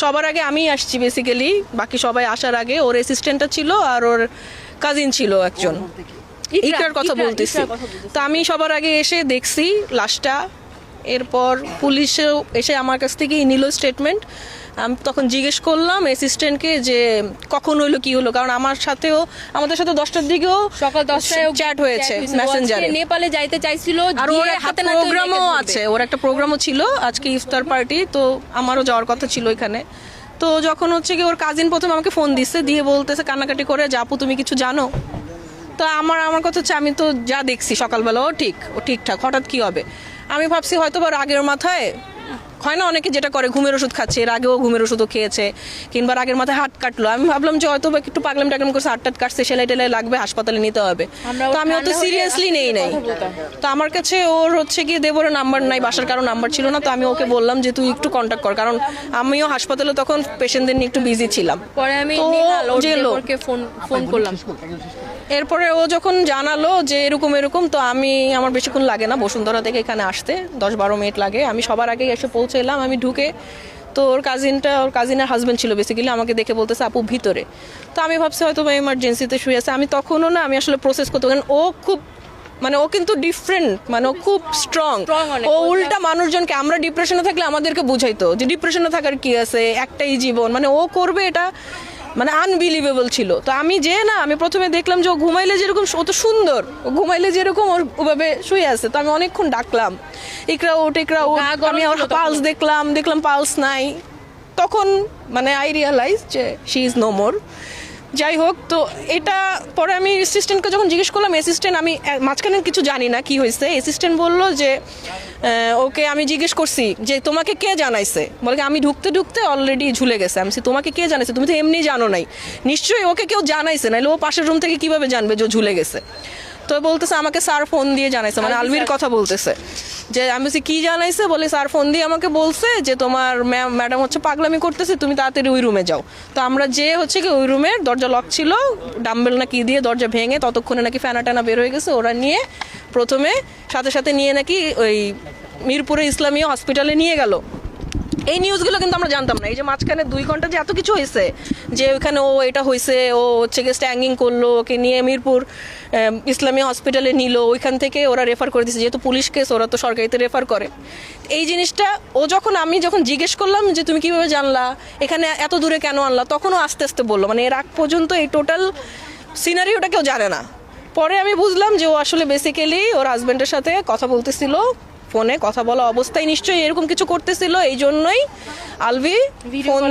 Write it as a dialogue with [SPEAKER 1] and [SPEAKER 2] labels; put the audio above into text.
[SPEAKER 1] সবার আগে আমি আসছি বেসিক্যালি, বাকি সবাই আসার আগে। ওর অ্যাসিস্ট্যান্টটা ছিল আর ওর কাজিন ছিল একজন, ইকরার কথা বলতেছি। তো আমি সবার আগে এসে দেখছি লাশটা। এরপর পুলিশেও এসে আমার কাছ থেকে নিল স্টেটমেন্ট। আমি তখন জিজ্ঞেস করলাম অ্যাসিস্ট্যান্টকে যে কখন হইলো, কি হলো, কারণ আমাদের সাথে 10টার দিকেও
[SPEAKER 2] সকাল 10টায়
[SPEAKER 1] চ্যাট হয়েছে মেসেঞ্জারে।
[SPEAKER 2] নেপালে যাইতে চাইছিল,
[SPEAKER 1] আর ওর একটা প্রোগ্রামও আছে, ওর একটা প্রোগ্রামও ছিল আজকে, ইফতার পার্টি। তো আমারও যাওয়ার কথা ছিল এখানে। তো যখন হচ্ছে কি ওর কাজিন প্রথম আমাকে ফোন দিচ্ছে, দিয়ে বলতেছে কান্নাকাটি করে, যে আপু তুমি কিছু জানো? তো আমার কথা হচ্ছে আমি তো যা দেখছি সকালবেলা ও ঠিকঠাক, হঠাৎ কি হবে? আমি ভাবছি হয়তো বা রাগের মাথায়, হয় না অনেকে যেটা করে, ঘুমের ওষুধ খাচ্ছে, এর আগেও ঘুমের ওষুধও খেয়েছে, কিংবা রাগের মাথায় হাত কাটলো। আমি ভাবলাম যে হয়তো বা একটু পাগলাম টাগলাম করছে, হাত কাটছে, সেলাই টেলাই লাগবে, হাসপাতালে নিতে হবে। তো আমি অত সিরিয়াসলি নেই নাই। তো আমার কাছে ওর হচ্ছে গিয়ে দেবরের নাম্বার নাই, বাসার কারো নাম্বার ছিল না। তো আমি ওকে বললাম যে তুই একটু কন্ট্যাক্ট কর, কারণ আমিও হাসপাতালে তখন পেশেন্টদের নিয়ে একটু বিজি ছিলাম।
[SPEAKER 2] পরে আমি ফোন করলাম।
[SPEAKER 1] এরপরে ও যখন জানালো যে এরকম, তো আমি, আমার বেশিক্ষণ লাগে না বসুন্ধরা থেকে এখানে আসতে, 10-12 মিনিট লাগে। আমি সবার আগে এসে পৌঁছলাম। আমি ঢুকে তো ওর কাজিনের হাজবেন্ড ছিল বেসিক্যালি, আমাকে দেখে বলতেছে আপু ভিতরে। তো আমি ভাবছি হয়তো বা এমার্জেন্সিতে শুয়ে আছে। আমি তখনও না, আমি আসলে প্রসেস করতে, কারণ ও খুব, মানে ও কিন্তু ডিফারেন্ট, মানে ও খুব স্ট্রং। ও উল্টা মানুষজনকে, আমরা ডিপ্রেশনে থাকলে আমাদেরকে বুঝাইতো যে ডিপ্রেশনে থাকার কি আছে, একটাই জীবন, মানে ও করবে এটা, মানে আনবিলিভেবল ছিল। তো আমি আমি প্রথমে দেখলাম যে ও ঘুমাইলে যেরকম, ও তো সুন্দর, ও ঘুমাইলে যেরকম ওভাবে শুয়ে আছে। তো আমি অনেকক্ষণ ডাকলাম, ইকরা ওঠ। আমি ওর পালস দেখলাম পালস নাই। তখন মানে আই রিয়ালাইজ যে শি ইজ নো মোর। যাই হোক, তো এটা পরে আমি অ্যাসিস্ট্যান্টকে যখন জিজ্ঞেস করলাম, অ্যাসিস্ট্যান্ট, আমি মাঝখানে কিছু জানি না কি হয়েছে, অ্যাসিস্ট্যান্ট বললো যে ওকে আমি জিজ্ঞেস করছি যে তোমাকে কে জানাইছে, বলে আমি ঢুকতে অলরেডি ঝুলে গেছে। আমি তোমাকে কে জানাইছে? তুমি তো এমনি জানো নাই, নিশ্চয়ই ওকে কেউ জানাইছে, নাহলে ও পাশের রুম থেকে কিভাবে জানবে যে ঝুলে গেছে? তো বলতেছে আমাকে স্যার ফোন দিয়ে জানাইছে, মানে আলভির কথা বলতেছে। যে আমি বলছি কি জানাইছে? বলে স্যার ফোন দিয়ে আমাকে বলছে যে তোমার ম্যাডাম হচ্ছে পাগলামি করতেছে, তুমি তাড়াতাড়ি ওই রুমে যাও। তো আমরা যে হচ্ছে কি ওই রুমের দরজা লক ছিল, ডাম্বেল না কি দিয়ে দরজা ভেঙে, ততক্ষণে নাকি ফ্যানা টানা বের হয়ে গেছে। ওরা নিয়ে প্রথমে সাথে নিয়ে নাকি ওই মিরপুরে ইসলামীয় হসপিটালে নিয়ে গেল। এই নিউজগুলো কিন্তু আমরা জানতাম না। এই যে মাঝখানে 2 ঘন্টা যে এত কিছু হয়েছে, যে ওইখানে ও এটা হয়েছে, ও হচ্ছে গিয়ে স্ট্যাঙ্গিং করলো, ওকে নিয়ে মিরপুর ইসলামী হসপিটালে নিল, ওইখান থেকে ওরা রেফার করে দিচ্ছে, যেহেতু পুলিশ কেস ওরা তো সরকারিতে রেফার করে। এই জিনিসটা আমি যখন জিজ্ঞেস করলাম যে তুমি কিভাবে জানলা, এখানে এত দূরে কেন আনলা, তখনও আস্তে আস্তে বললো, মানে এর আগ পর্যন্ত এই টোটাল সিনারিওটা কেউ জানে না। পরে আমি বুঝলাম যে ও আসলে বেসিক্যালি ওর হাজব্যান্ডের সাথে কথা বলতেছিল, ফোনে কথা বলা অবস্থায় নিশ্চয়ই এরকম কিছু করতেছিল, এই জন্যই আলভি ফোন